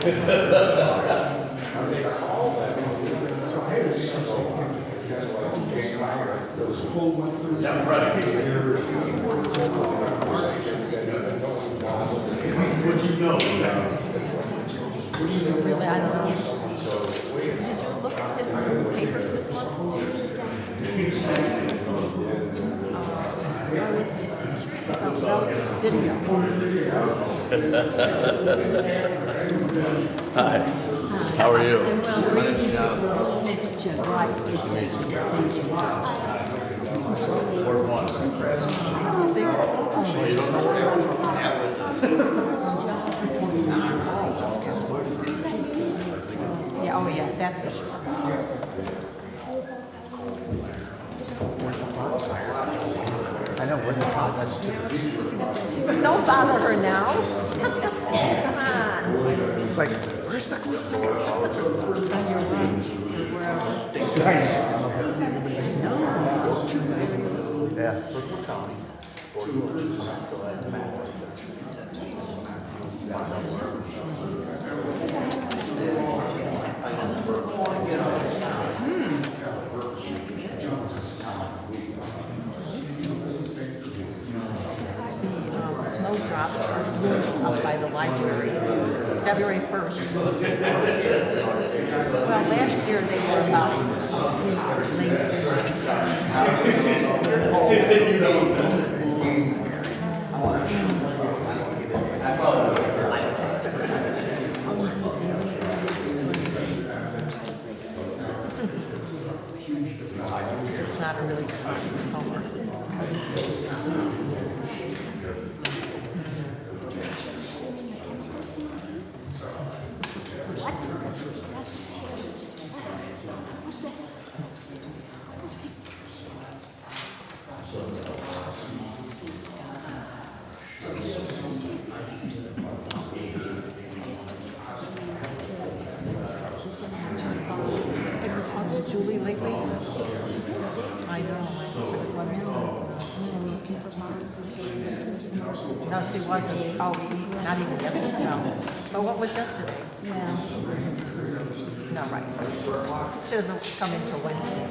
Yeah, right. What you know. Really, I don't know. Did you look at his paper for this month? I was curious about Belle's video. Hi. How are you? Well, it's just right. It's just, thank you. Ward one. Yeah, oh yeah, that's for sure. I know, we're not, that's true. Don't bother her now. Come on. It's like, where's the glue? It's on your lunch or wherever. Yeah. Snowdrops up by the library, February 1st. Well, last year they were about it's not a really summer. Julie lately? I know. No, she wasn't. Oh, not even yesterday. No. But what was yesterday? Yeah. No, right. She doesn't come in till Wednesday.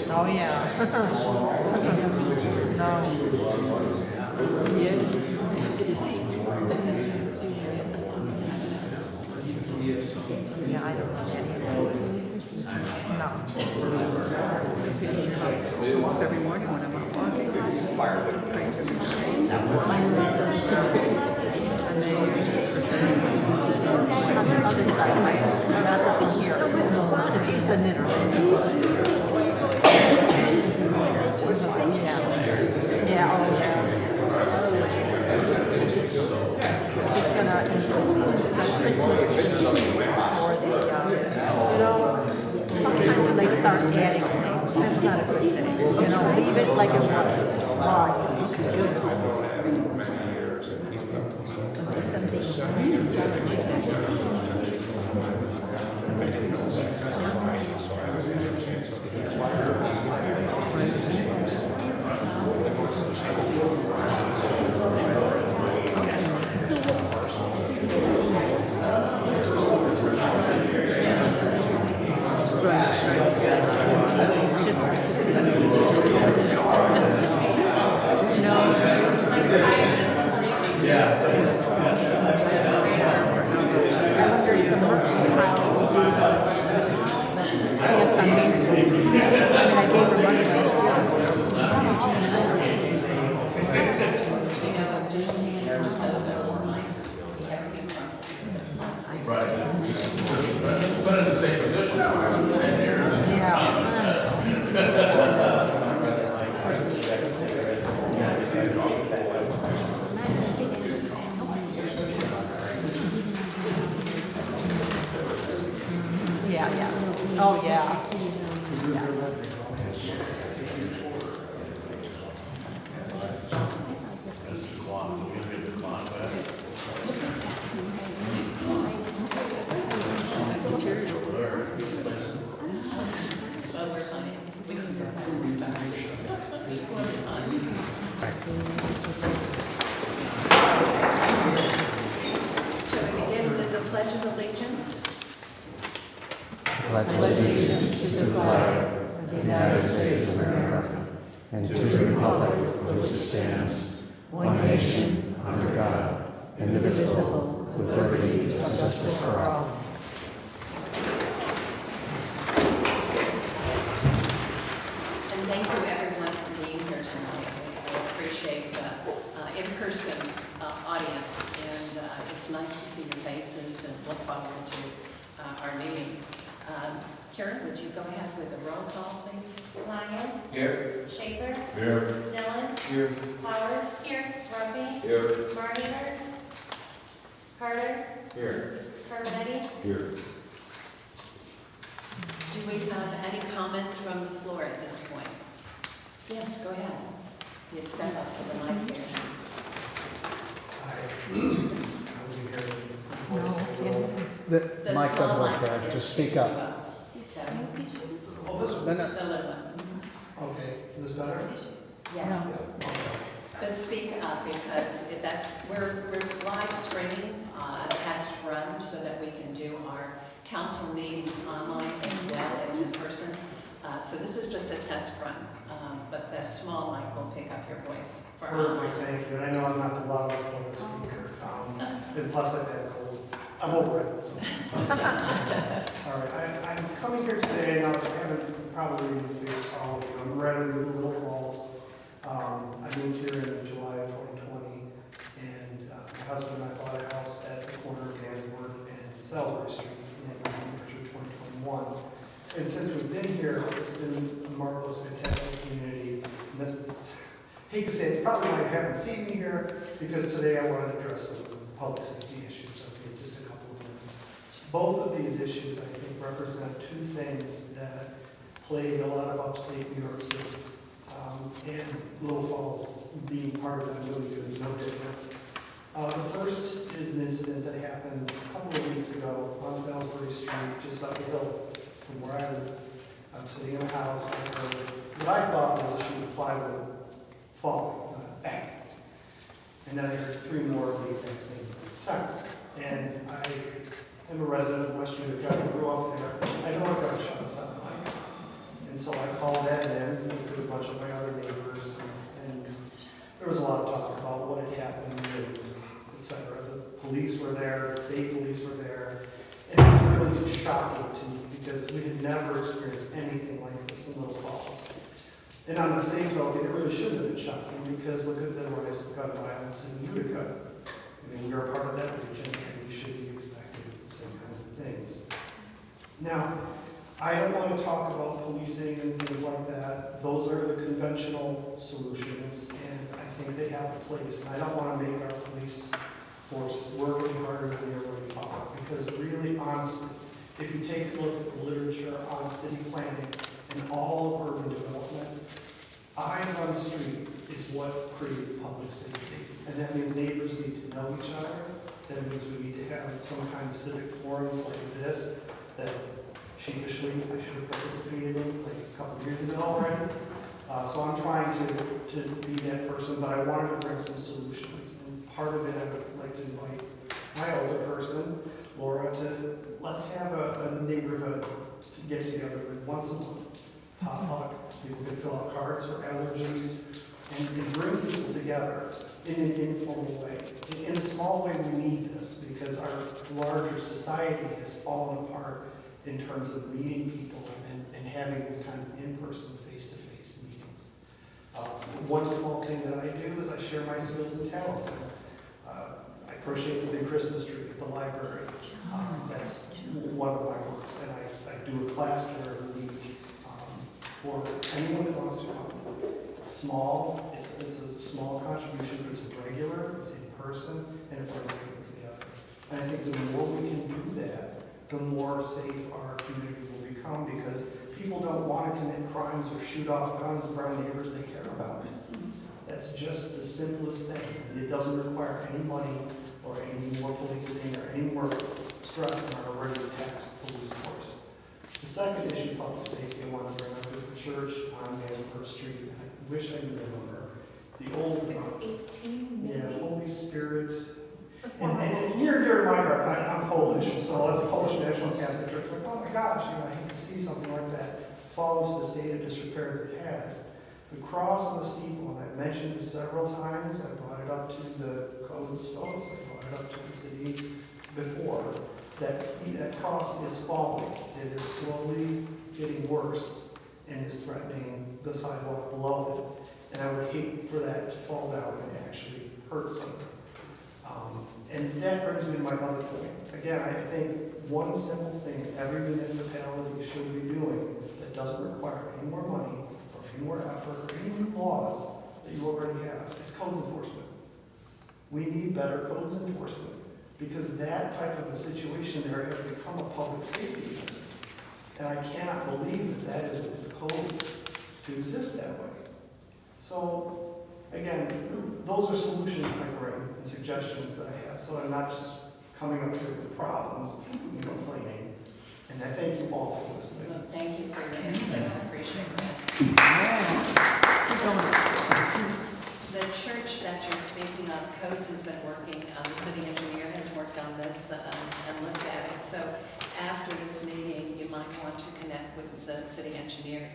Oh, yeah. No. Yeah. It is. Yeah, I don't know any of those. No. Almost every morning when I'm out walking. On the other side, right? Not this one here. Because he's the knitter. Yeah. Yeah, oh yeah. He's gonna the Christmas tree for the, you know, sometimes when they start adding things, that's not a good thing. You know, leave it like it was. Right. Yeah, yeah. Oh, yeah. Right. pledge allegiance to the flag of the United States of America and to the republic for which it stands, one nation, under God, indivisible, with liberty and justice for all. And thank you everyone for being here tonight. I appreciate the in-person audience, and it's nice to see your faces and look forward to our meeting. Karen, would you go ahead with the roll call, please? Lyon. Here. Schaefer. Here. Dillon. Here. Powers. Here. Murphy. Here. Mariner. Carter. Here. Carpetti. Here. Do we have any comments from the floor at this point? Yes, go ahead. You'd step up to the mic here. The The mic small doesn't work mic there, is just speak picking up. you So, Oh, this No, one? no. the little one. Okay, is this better? Yes. But speak up because we're live streaming a test run so that we can do our council meetings online as well as in person. So this is just a test run, but the small mic will pick up your voice for Perfect, online. thank you. And I know I'm not the loudest public speaker, and plus I've had a cold. I'm over it. So. All right, I'm coming here today, and I haven't probably faced all of you. I'm rather new to Little Falls. I moved here in July of 2020, and my husband and I bought a house at the corner of Gansford and Salisbury Street in March of 2021. And since we've been here, it's been a marvelous, fantastic community. And that's, hate to say, it's probably why you haven't seen me here, because today I wanted to address some public safety issues. So I'll give just a couple of minutes. Both of these issues, I think, represent two things that plague a lot of upstate New York cities. And Little Falls, being part of that milieu, is no different. The first is an incident that happened a couple of weeks ago on Salisbury Street, just up the hill from where I live. I'm sitting in a house, and I heard what I thought was a sheet of plywood falling, bang. And then I heard three more of the exact same sound. And I am a resident of West Unit, I grew up there. I know I've got a shot sound like. And so I called that in, with a bunch of my other neighbors, and there was a lot of talk about what had happened, and et cetera. The police were there, the state police were there, and it was really shocking to me because we had never experienced anything like this in Little Falls. And on the same token, it really shouldn't have been shocking because look at the rise of gun violence in Utica. I mean, we're a part of that region, and we should be expecting the same kinds of things. Now, I don't want to talk about policing and things like that. Those are the conventional solutions, and I think they have a place. And I don't want to make our police force work any harder than they already are, because really, honestly, if you take a look at the literature on city planning and all of urban development, eyes on the street is what creates public safety. And that means neighbors need to know each other. That means we need to have some kind of civic forums like this that sheepishly I should have participated in like a couple of years ago already. So I'm trying to be that person, but I wanted to bring some solutions. And part of it, I would like to invite my older person, Laura, to let's have a neighborhood to get together once a month. People can fill out cards for allergies and bring people together in an informal way. In a small way, we need this because our larger society has fallen apart in terms of meeting people and having this kind of in-person, face-to-face meetings. One small thing that I do is I share my skills and talents. I crochet the big Christmas tree at the library. That's one of my works, and I do a class there every week for anyone that wants to come. It's small, it's a small contribution, but it's regular, it's in person, and it brings people together. And I think the more we can do that, the more safe our community will become, because people don't want to commit crimes or shoot off guns around neighbors they care about. That's just the simplest thing. It doesn't require any money or any more policing or any more stress on our already taxed police force. The second issue, public safety, I want to bring up is the church on Gansford Street. I wish I knew the number. It's the old 618. Holy Spirit. And near and dear to my heart, I'm Polish, so as a Polish National Catholic Church, like, oh my gosh, I hate to see something like that fall into the state of disrepair that it has. The cross on the steeple, and I've mentioned this several times, I brought it up to the codes folks, I brought it up to the city before, that cross is falling. It is slowly getting worse and is threatening the sidewalk below it. And I would hate for that to fall down and actually hurt someone. And that brings me to my other point. Again, I think one simple thing every municipality should be doing that doesn't require any more money or any more effort or any new laws that you already have is codes enforcement. We need better codes enforcement because that type of a situation there has become a public safety hazard. And I cannot believe that that is what the code is to exist that way. So, again, those are solutions I bring and suggestions that I have. So I'm not just coming up here with problems, complaining. And I thank you all for listening. Well, thank you for your input, I appreciate that. The church that you're speaking of, Codes has been working, the city engineer has worked on this and looked at it. So after this meeting, you might want to connect with the city engineer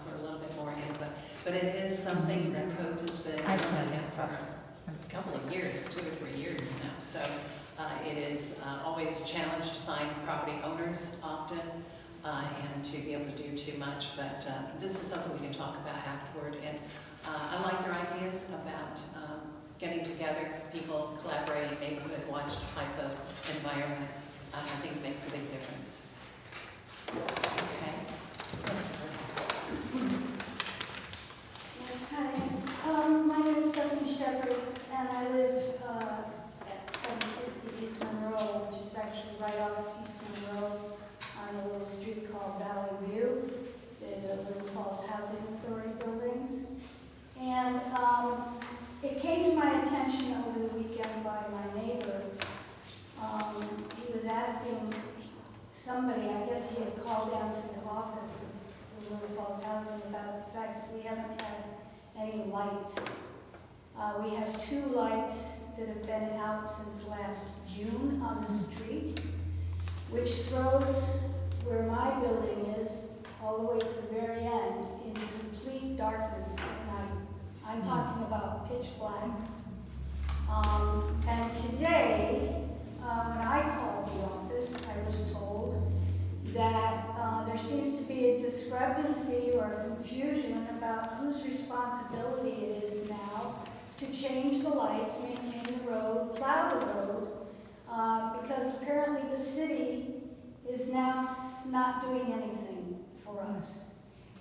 for a little bit more input. But it is something that Codes has been looking at for a couple of years, 2 or 3 years now. So it is always a challenge to find property owners often and to be able to do too much. But this is something we can talk about afterward. And I like your ideas about getting together, people collaborating, neighborhood watch type of environment. I think it makes a big difference. Okay, let's go. Yes, hi. My name is Stephanie Shepherd, and I live at 760 East Monroe, which is actually right off East Monroe on a little street called Valley View, the Little Falls Housing Authority buildings. And it came to my attention over the weekend by my neighbor. He was asking somebody, I guess he had called down to the office of the Little Falls Housing about the fact that we haven't had any lights. We have 2 lights that have been out since last June on the street, which throws where my building is all the way to the very end into complete darkness at night. I'm talking about pitch black. And today, when I called the office, I was told that there seems to be a discrepancy or confusion about whose responsibility it is now to change the lights, maintain the road, plow the road, because apparently the city is now not doing anything for us.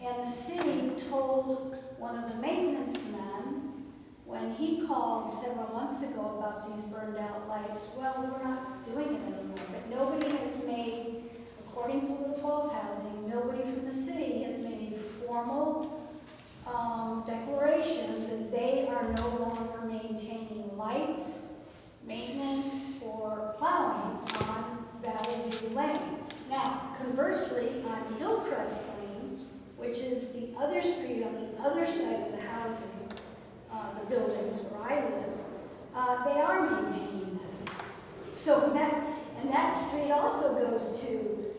And the city told one of the maintenance men, when he called several months ago about these burned out lights, well, we're not doing it anymore. But nobody has made, according to Little Falls Housing, nobody from the city has made a formal declaration that they are no longer maintaining lights, maintenance, or plowing on Valley View Lane. Now, conversely, on Hillcrest Lane, which is the other street on the other side of the housing, the buildings where I live, they are maintaining them. So that street also goes to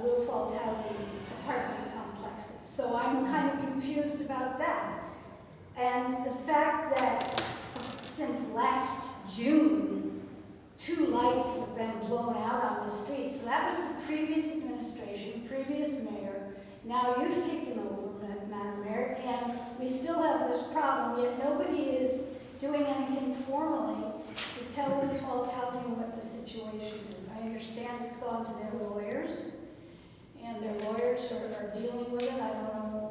Little Falls Housing apartment complexes. So I'm kind of confused about that. And the fact that since last June, 2 lights have been blown out on the street. So that was the previous administration, previous mayor. Now you've taken over, Madam Mayor, and we still have this problem, yet nobody is doing anything formally to tell Little Falls Housing what the situation is. I understand it's gone to their lawyers, and their lawyers are dealing with it. I don't know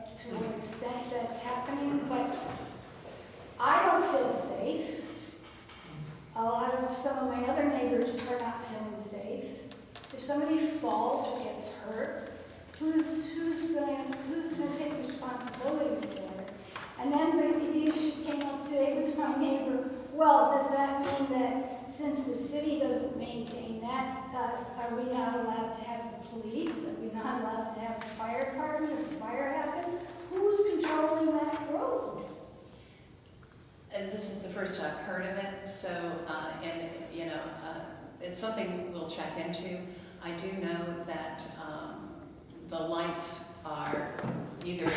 to what extent that's happening, but I don't feel safe. A lot of some of my other neighbors are not feeling safe. If somebody falls or gets hurt, who's going to take responsibility for it? And then the issue came up today with my neighbor. Well, does that mean that since the city doesn't maintain that, are we not allowed to have the police? Are we not allowed to have the fire department if a fire happens? Who's controlling that road? And this is the first I've heard of it, so, and, you know, it's something we'll check into. I do know that the lights are either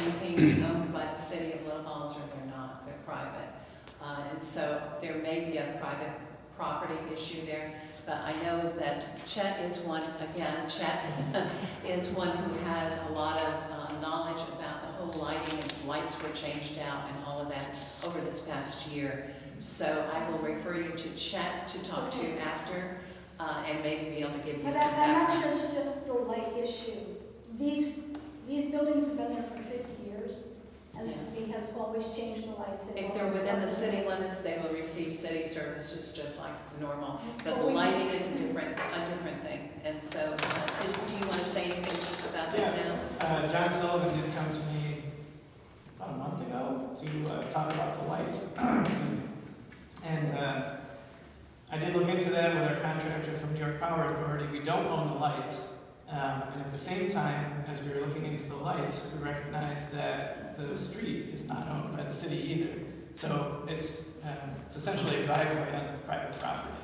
maintained and owned by the city of Little Falls or they're not, they're private. And so there may be a private property issue there, but I know that Chet is one, again, Chet is one who has a lot of knowledge about the whole lighting, and lights were changed out and all of that over this past year. So I will refer you to Chet to talk to after, and maybe be able to give you But some I'm not background. sure it's just the light issue. These buildings have been there for 50 years, and the city has always changed the lights. If they're within the city limits, they will receive city services just like normal. But the lighting is a different thing. And so, do you want to say anything about that now? John Sullivan did come to me about a month ago to talk about the lights. And I did look into that with our contractor from New York Power Authority. We don't own the lights. And at the same time, as we were looking into the lights, we recognized that the street is not owned by the city either. So it's essentially a driveway on private property.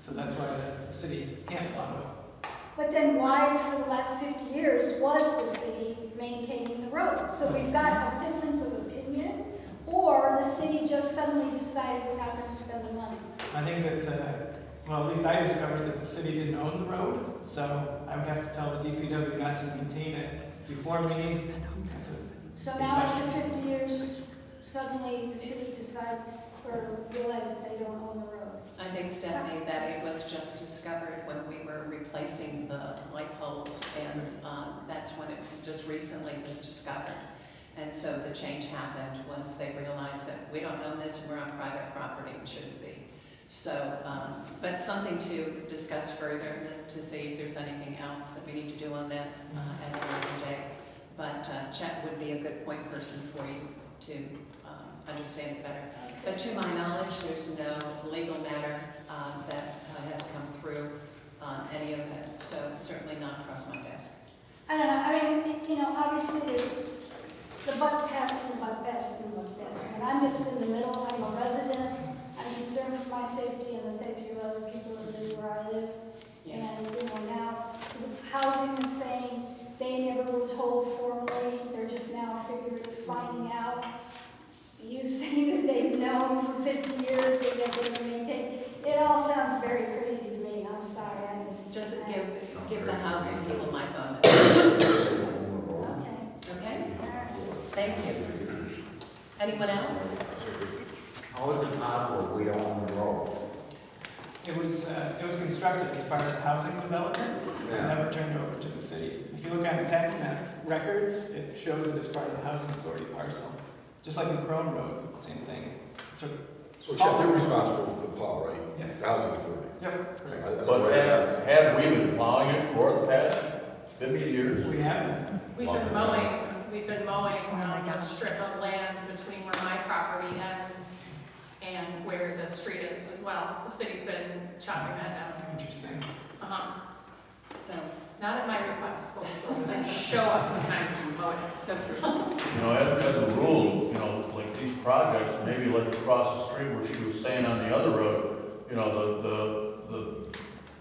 So that's why the city can't plow it. But then why, for the last 50 years, was the city maintaining the road? So we've got a difference of opinion, or the city just suddenly decided we're not going to spend the money. I think that, well, at least I discovered that the city didn't own the road, so I would have to tell the DPW not to maintain it before me. That's a So big now question. after 50 years, suddenly the city decides or realizes they don't own the road. I think, Stephanie, that it was just discovered when we were replacing the light poles, and that's when it just recently was discovered. And so the change happened once they realized that we don't own this and we're on private property, we shouldn't be. So, but something to discuss further to see if there's anything else that we need to do on that at a later date. But Chet would be a good point person for you to understand it better. But to my knowledge, there's no legal matter that has come through on any of it, so certainly not across my desk. I don't know, I mean, you know, obviously the buck passed and the buck passed and the buck passed. And I'm just in the middle, I'm a resident, I'm concerned for my safety and the safety of other people that live where I live. Yeah. And, you know, now the housing is saying they never were told formally, they're just now finding out. You say that they've known for 50 years because they were maintained. It all sounds very crazy to me, I'm sorry, I Just give the housing people my phone. Okay. Okay? Thank you. Anyone else? How is it possible we don't own the road? It was constructed as part of the housing development, and never turned over to the city. If you look at the tax map records, it shows it as part of the housing authority parcel. Just like in Crone Road, same thing. So Chad, they're responsible for the plow, right? Yes. The housing authority. Yep. But have we been plowing it for the past 50 years? We have. We've been mowing the strip of land between where my property ends and where the street is as well. The city's been chopping that down. Interesting. So, Not at my request, but show up sometimes and mow it. so You know, as a rule, you know, like these projects, maybe like across the street where she was staying on the other road, you know,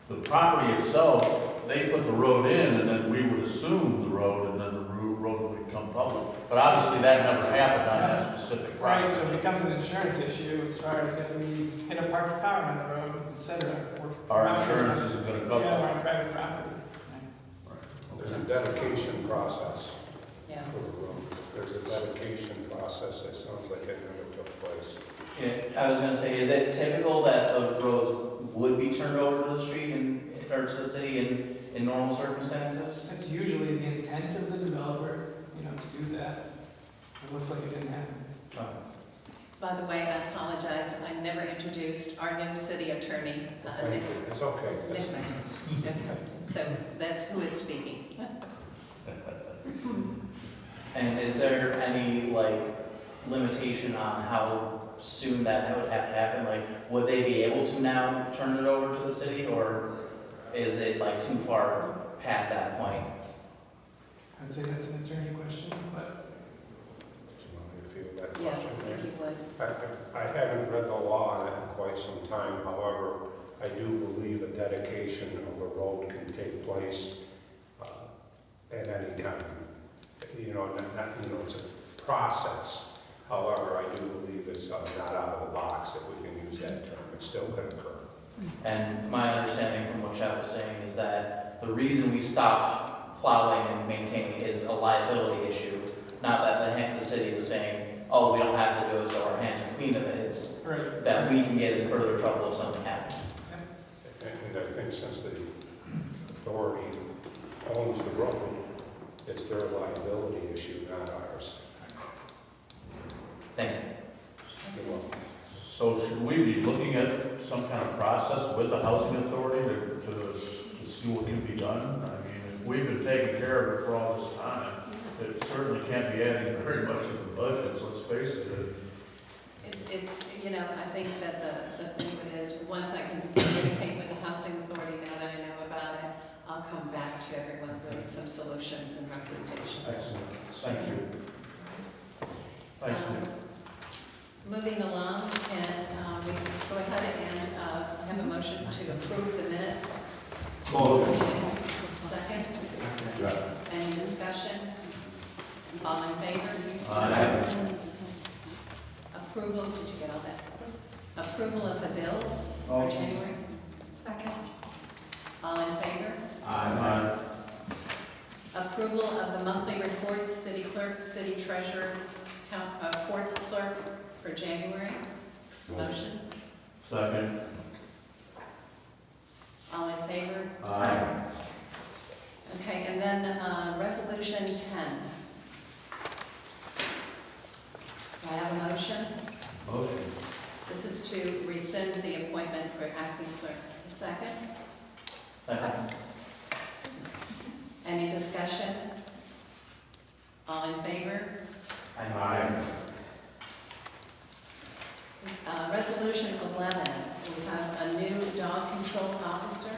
the property itself, they put the road in and then we would assume the road and then the road would become public. But obviously that never happened on that specific Right, property. so it becomes an insurance issue as far as if we hit a parked car on the road, et cetera. Our insurance isn't gonna cover Yeah, it. we're on private property. There's a dedication process yeah. for the road. There's a dedication process that sounds like it never took place. Yeah, I was gonna say, is it typical that those roads would be turned over to the street or to the city in normal circumstances? It's usually the intent of the developer, to do that. It looks like it didn't happen. By the way, I apologize, I never introduced our new city attorney, Thank you. It's okay. Nick May. So that's who is speaking. And is there any, limitation on how soon that would have to happen? Like, would they be able to now turn it over to the city, or is it, too far past that point? I'd say that's an attorney question, but Do you want me to field that Yeah, question? if you would. would, I haven't read the law on it in quite some time, however, I do believe a dedication of a road can take place at any time. You know, it's a process. However, I do believe it's not out of the box, if we can use that term. It still could occur. And my understanding from what Chad was saying is that the reason we stopped plowing and maintaining is a liability issue. Not that the city was saying, oh, we don't have to do it, so our hands are clean of it. It's Right. that we can get in further trouble if something happens. And I think since the authority owns the road, it's their liability issue, not ours. Thank you. So should we be looking at some kind of process with the housing authority to see what can be done? I mean, if we've been taking care of it for all this time, it certainly can't be adding very much to the budgets, let's face it. it's, I think that the thing is, once I can communicate with the housing authority, now that I know about it, I'll come back to everyone with some solutions and recommendations. Excellent, thank you. Thanks, Nick. Moving along, and we go ahead and have a motion to approve the minutes. Motion. Second. Any discussion? All in favor? Aye. Approval, did you get all that? Approval of the bills for Motion. January? Second. All in favor? Aye. Approval of the monthly reports, city clerk, city treasurer, court clerk for January. Motion. Second. All in favor? Aye. Okay, and then resolution 10. Do I have a motion? Motion. This is to rescind the appointment for acting clerk. Second? Second. Any discussion? All in favor? Aye. Resolution 11, we have a new dog control officer.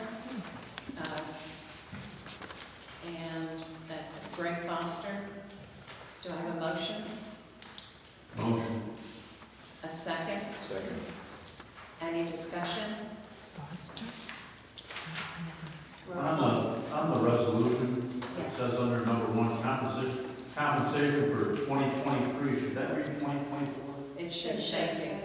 And that's Greg Foster. Do I have a motion? Motion. A second? Second. Any discussion? Roll call. On the resolution, it Yes. says under number 1, compensation for 2023, should that be 2024? It should shake it.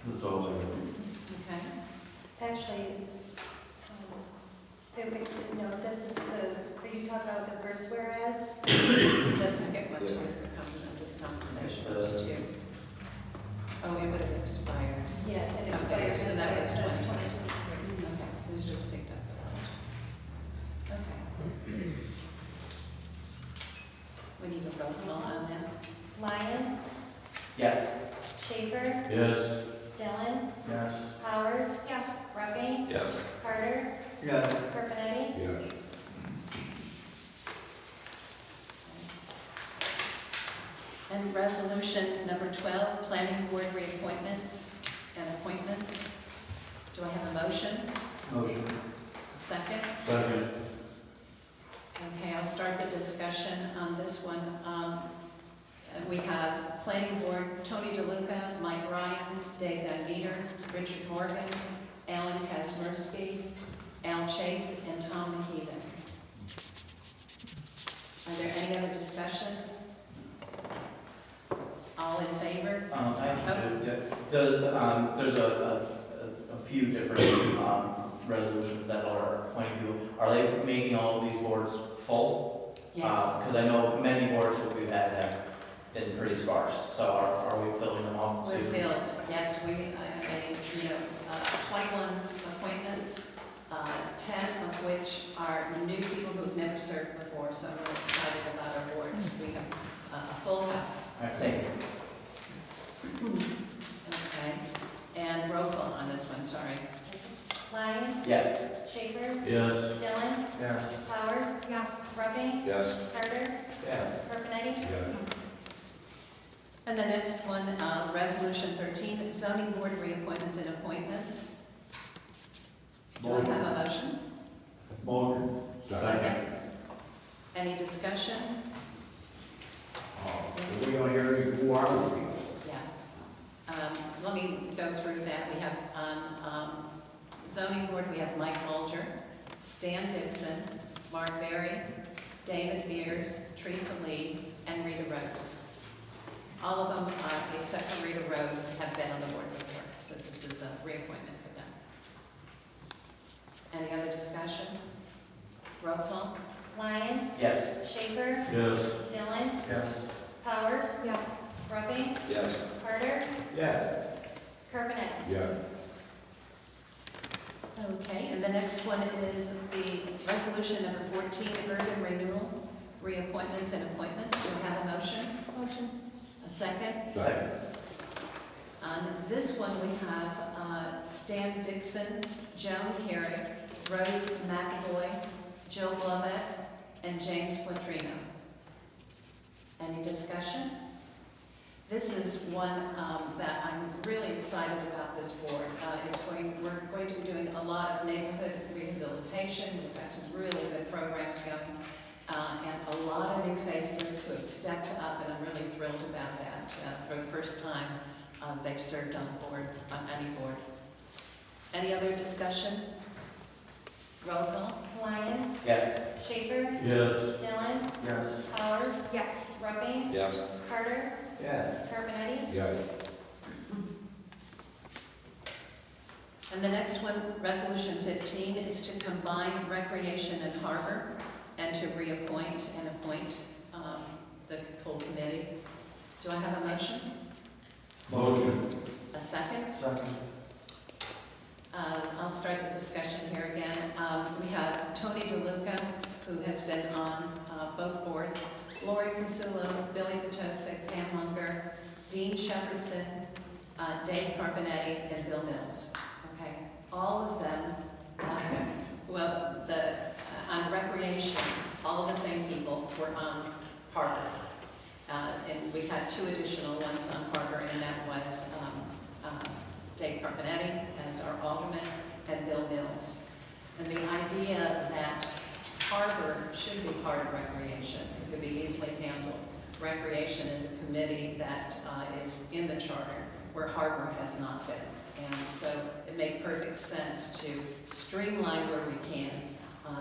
That's all I know. Okay. Actually, it makes it, no, this is are you talking about the first whereas? The second one, compensation, those two. Oh, it would have expired. Yeah, it Okay, expires. so that was That's 20. 2023. Okay, it was just picked up. Okay. We need a roll call on that. Lyon, Yes. Schaefer, Yes. Dillon, Yes. Powers. Yes. Ruffing, Yes. Carter, Yes. Carpenetti. Yes. And resolution number 12, planning board reappointments and appointments. Do I have a motion? Motion. Second? Second. Okay, I'll start the discussion on this one. We have planning board, Tony DeLuca, Mike Ryan, Dave Van Meter, Richard Morgan, Alan Kazmersky, Al Chase, and Tom Maheven. Are there any other discussions? All in favor? There's a few different resolutions that are appointing people. Are they making all of these boards full? Yes. Because I know many boards that we've had have been pretty sparse. So are we filling them up? We're filled, yes, we, 21 appointments, 10 of which are new people who've never served before, so we're excited about our boards. We have a full house. All right, thank you. Okay, and roll call on this one, sorry. Lyon, Yes. Schaefer, Yes. Dillon, Yes. Powers. Yes. Ruffing, Yes. Carter, Yeah. Carpenetti. Yes. And the next one, resolution 13, zoning board reappointments and appointments. Do I have a motion? Motion. Second. Any discussion? So we're gonna hear who are those people? Yeah. Let me go through that. We have on zoning board, we have Mike Mulger, Stan Dixon, Mark Berry, David Mears, Teresa Lee, and Rita Rose. All of them, except for Rita Rose, have been on the board before, so this is a reappointment for them. Any other discussion? Roll call? Lyon, Yes. Schaefer, Yes. Dillon, Yes. Powers. Yes. Ruffing, Yes. Carter, Yes. Carbonet. Yes. Okay, and the next one is the resolution number 14, urban renewal, reappointments and appointments. Do I have a motion? Motion. A second? Second. On this one, we have Stan Dixon, Joan Carey, Rose McAvoy, Jill Blomett, and James Quattrino. Any discussion? This is one that I'm really excited about this board. We're going to be doing a lot of neighborhood rehabilitation. We've got some really good programs going, and a lot of new faces who have stepped up, and I'm really thrilled about that. For the first time, they've served on the board, on any board. Any other discussion? Roll call? Lyon, Yes. Schaefer, Yes. Dillon, Yes. Powers. Yes. Ruffing, Yes. Carter, Yes. Carbonet. Yes. And the next one, resolution 15, is to combine recreation and harbor and to reappoint and appoint the full committee. Do I have a motion? Motion. A second? Second. I'll start the discussion here again. We have Tony DeLuca, who has been on both boards, Lori Casulo, Billy Potosik, Pam Munger, Dean Shepherdson, Dave Carbonetti, and Bill Mills. Okay, all of them, on recreation, all the same people were on harbor. And we had 2 additional ones on harbor, and that was Dave Carbonetti as our alderman and Bill Mills. And the idea that harbor should be part of recreation, it could be easily handled. Recreation is a committee that is in the charter, where harbor has not been. And so it made perfect sense to streamline where we can,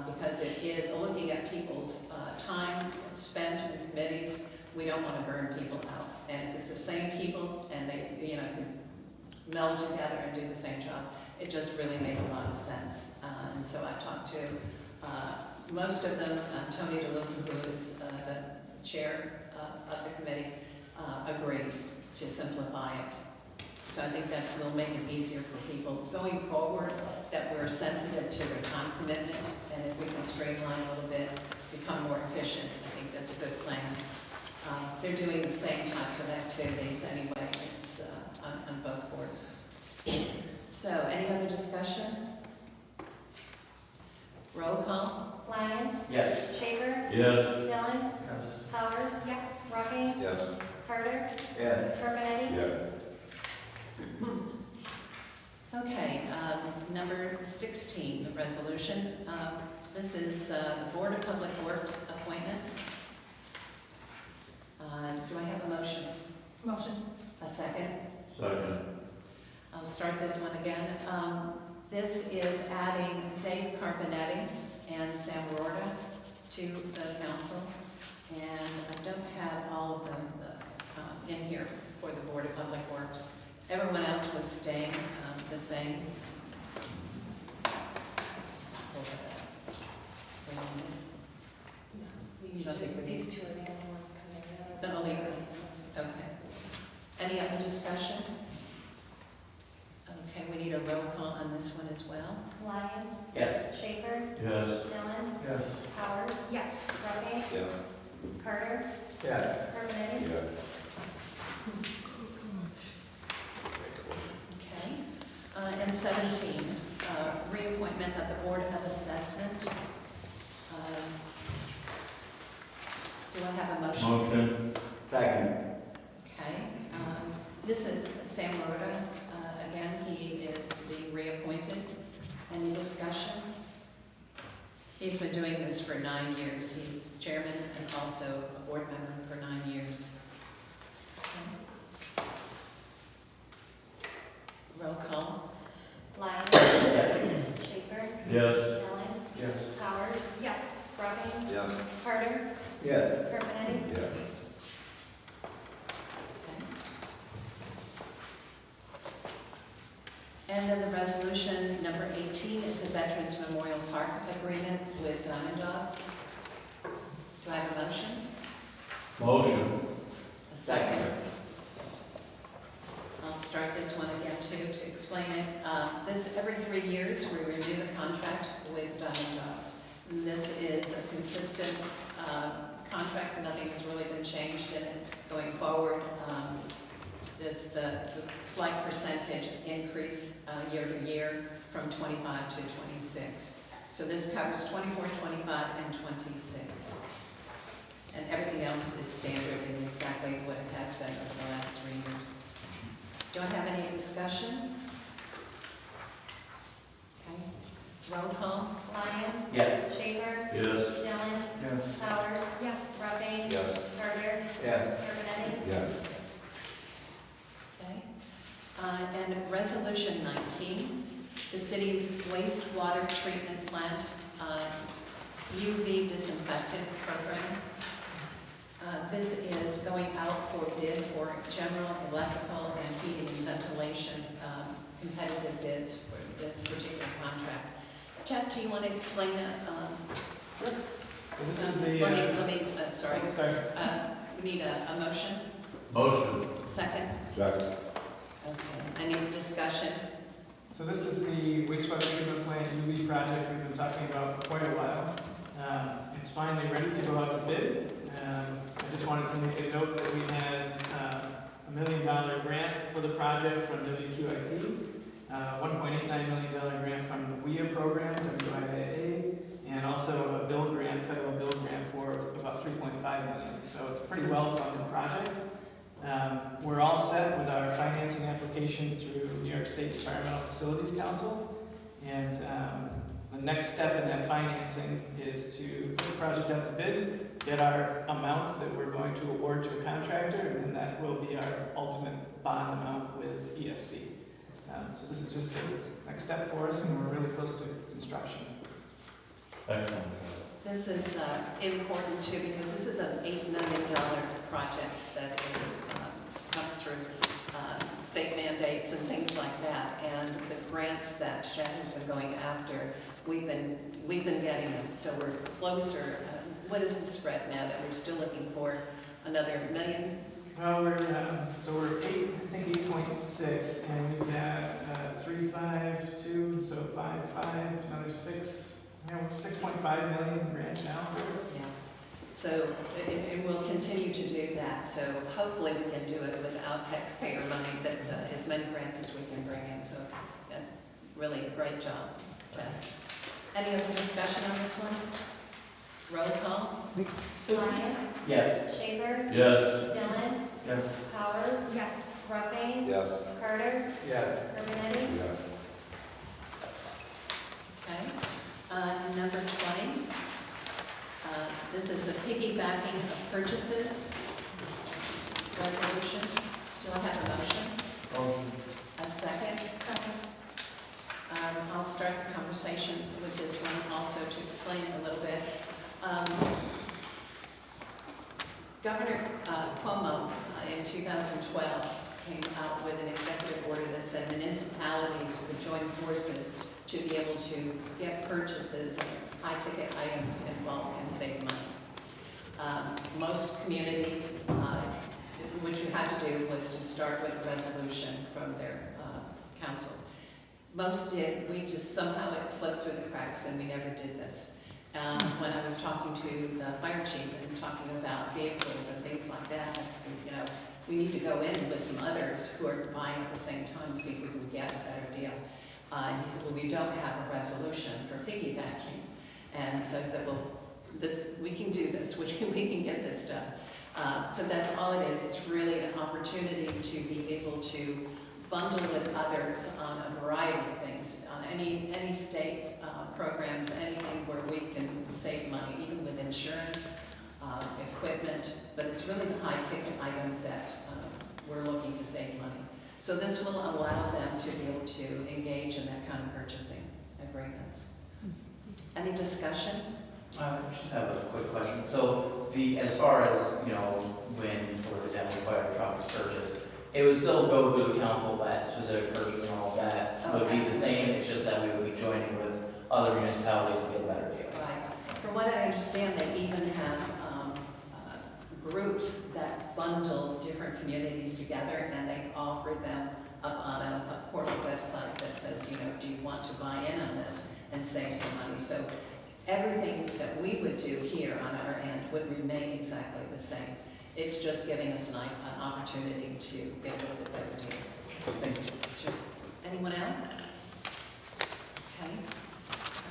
because it is looking at people's time spent in the committees. We don't want to burn people out. And if it's the same people and they, can meld together and do the same job, it just really made a lot of sense. And so I talked to most of them. Tony DeLuca, who is the chair of the committee, agreed to simplify it. So I think that will make it easier for people going forward, that we're sensitive to their time commitment, and if we can streamline a little bit, become more efficient, I think that's a good plan. They're doing the same types of activities anyway, it's on both boards. So, any other discussion? Roll call? Lyon, Yes. Schaefer, Yes. Dillon, Yes. Powers. Yes. Ruffing, Yes. Carter, Yes. Carbonetti. Yes. Okay, number 16, the resolution. This is the Board of Public Works appointments. Do I have a motion? Motion. A second? Second. I'll start this one again. This is adding Dave Carbonetti and Sam Rorta to the council. And I don't have all of them in here for the Board of Public Works. Everyone else was staying the same. You don't think we need These 2 are the only ones coming out. the only, okay. Any other discussion? Okay, we need a roll call on this one as well. Lyon, Yes. Schaefer, Yes. Dillon, Yes. Powers. Yes. Ruffing, Yes. Carter, Yes. Carbonetti. Yes. Okay. And 17, reappointment of the Board of Assessment. Do I have a motion? Motion. Second. Okay. This is Sam Rorta. Again, he is being reappointed. Any discussion? He's been doing this for 9 years. He's chairman and also a board member for 9 years. Okay. Roll call. Lyon. Yes. Schaefer. Yes. Dillon. Yes. Powers. Yes. Ruffing. Yes. Carter. Yes. Urbanetti. Yes. And then the resolution number 18 is a Veterans Memorial Park agreement with Diamond Dogs. Do I have a motion? Motion. A second? I'll start this one again too, to explain it. Every 3 years, we renew the contract with Diamond Dogs. And this is a consistent contract, nothing has really been changed in it going forward. Just the slight percentage increase year to year from 25 to 26. So this covers 24, 25, and 26. And everything else is standard and exactly what it has been over the last 3 years. Do I have any discussion? Okay. Roll call. Lyon. Yes. Schaefer. Yes. Dillon. Yes. Powers. Yes. Ruffing. Yes. Carter. Yes. Urbanetti. Yes. Okay. And resolution 19, the city's wastewater treatment plant UV disinfectant program. This is going out for bid for general electrical and heating and ventilation competitive bids for this particular contract. Jeff, do you want to explain that? So this is the. Sorry. Sorry. We need a motion. Motion. Second? Second. Okay. Any discussion? So this is the wastewater treatment plant UV project we've been talking about for quite a while. It's finally ready to go out to bid. I just wanted to make a note that we had $1 million grant for the project from WQIP, $1.89 million grant from the WIA program, WIAA, and also a bill grant, federal bill grant for about $3.5 million. So it's a pretty well-funded project. We're all set with our financing application through New York State Environmental Facilities Council. And the next step in that financing is to put the project out to bid, get our amount that we're going to award to a contractor, and then that will be our ultimate bond amount with EFC. So this is just the next step for us, and we're really close to construction. Excellent. This is important too, because this is an $8 million project that is, comes through state mandates and things like that. And the grants that Chad has been going after, we've been getting them. So we're closer. What is the spread now that we're still looking for another $1 million? Well, we're 8.6, and we've got 3.52, so 5.5, another 6. We're 6.5 million grant now. Yeah. So it will continue to do that. So hopefully we can do it without taxpayer money, that as many grants as we can bring in. So really a great job, Jeff. Any other discussion on this one? Roll call. Lyon. Yes. Schaefer. Yes. Dillon. Yes. Powers. Yes. Ruffing. Yes. Carter. Yes. Urbanetti. Yes. Okay. Number 20. This is the piggybacking of purchases resolution. Do I have a motion? Motion. A second? Second. I'll start the conversation with this one also to explain it a little bit. Governor Cuomo in 2012 came out with an executive order that said municipalities would join forces to be able to get purchases of high-ticket items in bulk and save money. Most communities, what you had to do was to start with a resolution from their council. Most did. We just, somehow it slipped through the cracks and we never did this. When I was talking to the fire chief and talking about vehicles and things like that, I said, we need to go in with some others who are buying at the same time, see if we can get a better deal. And he said, well, we don't have a resolution for piggybacking. And so I said, well, we can do this, we can get this done. So that's all it is. It's really an opportunity to be able to bundle with others on a variety of things. Any state programs, anything where we can save money, even with insurance. If equipment, but it's really the high-ticket items that we're looking to save money. So this will allow them to be able to engage in that kind of purchasing agreements. Any discussion? I just have a quick question. So as far as, when or the demo fire truck is purchased, it would still go through the council, that specific purchase and all that would be the same, it's just that we would be joining with other municipalities to get a better deal. Right. From what I understand, they even have groups that bundle different communities together, and they offer them up on a portal website that says, do you want to buy in on this and save some money? So everything that we would do here on our end would remain exactly the same. It's just giving us an opportunity to get a little bit better deal. Thank you. Sure. Anyone else? Okay.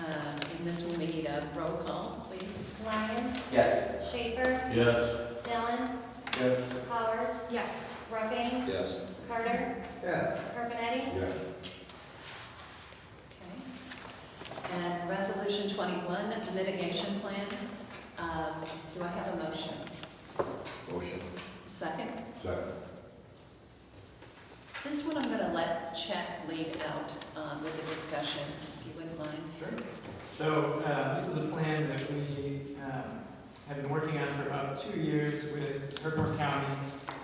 And this will need a roll call, please. Lyon, Yes. Schaefer, Yes. Dillon, Yes. Powers, Yes. Ruffing, Yes. Carter, Yeah. Carpenetti. Yeah. Okay. And resolution 21, the mitigation plan. Do I have a motion? Motion. Second? Second. This one I'm going to let Chet lead out with the discussion, if you wouldn't mind. Sure. So this is a plan that we have been working on for about 2 years with Herkimer County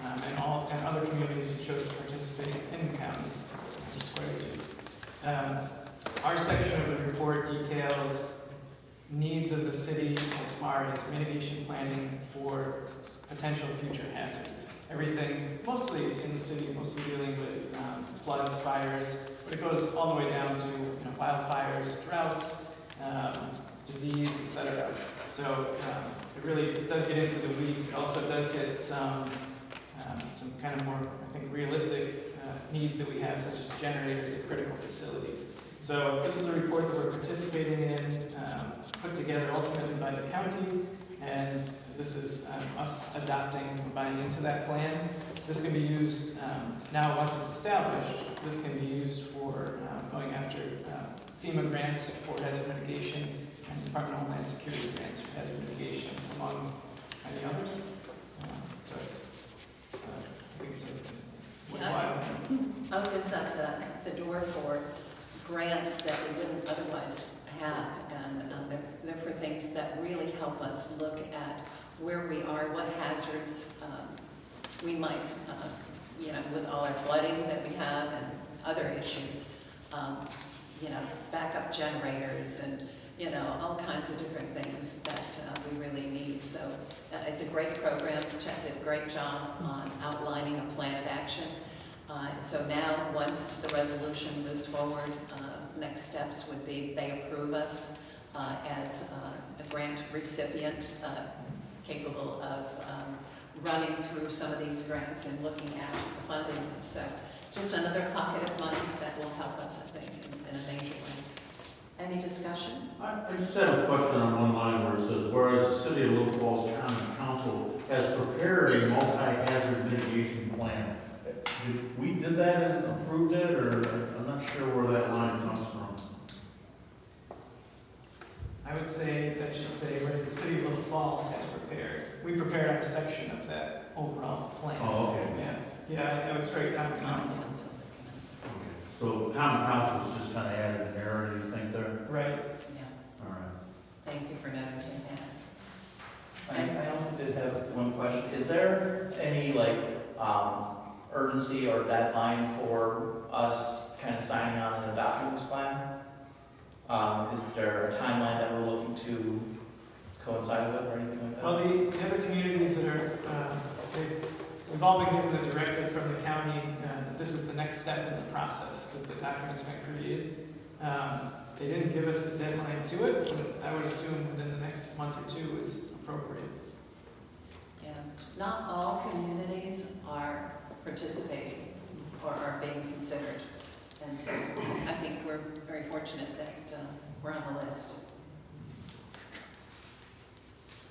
and other communities who chose to participate in the county. Which is quite a few. Our section of the report details needs of the city as far as mitigation planning for potential future hazards. Everything, mostly in the city, mostly dealing with floods, fires, but it goes all the way down to wildfires, droughts, disease, etc. So it does get into the weeds, but also does get some kind of more, I think, realistic needs that we have, such as generators at critical facilities. So this is a report that we're participating in, put together ultimately by the county, and this is us adopting and buying into that plan. This can be used, now once it's established, this can be used for going after FEMA grants for hazard mitigation and Department of Homeland Security grants for hazard mitigation, among many others. So I think it's a worthwhile thing. Opens up the door for grants that we wouldn't otherwise have, and they're for things that really help us look at where we are, what hazards we might, with all our flooding that we have and other issues, backup generators and, all kinds of different things that we really need. So it's a great program. Chet did a great job on outlining a plan of action. So now, once the resolution moves forward, next steps would be they approve us as a grant recipient capable of running through some of these grants and looking at funding them. So just another pocket of money that will help us, I think, in a major way. Any discussion? I just have a question on one line where it says, whereas the City of Little Falls County Council has prepared a multi-hazard mitigation plan. We did that and approved it, or I'm not sure where that line comes from. I would say that should say, whereas the city of Little Falls has prepared. We prepared our section of that overall plan. Oh, okay. Yeah, I would straight common council. So common council is just kind of added an error, do you think there? Right. Yeah. All right. Thank you for noticing that. I also did have one question. Is there any urgency or deadline for us kind of signing on and adopting this plan? Is there a timeline that we're looking to coincide with or anything like that? Well, the other communities that are, we've all been given the directive from the county that this is the next step in the process, that the document's been created. They didn't give us a deadline to it, but I would assume within the next month or two is appropriate. Yeah. Not all communities are participating or are being considered. And so I think we're very fortunate that we're on the list.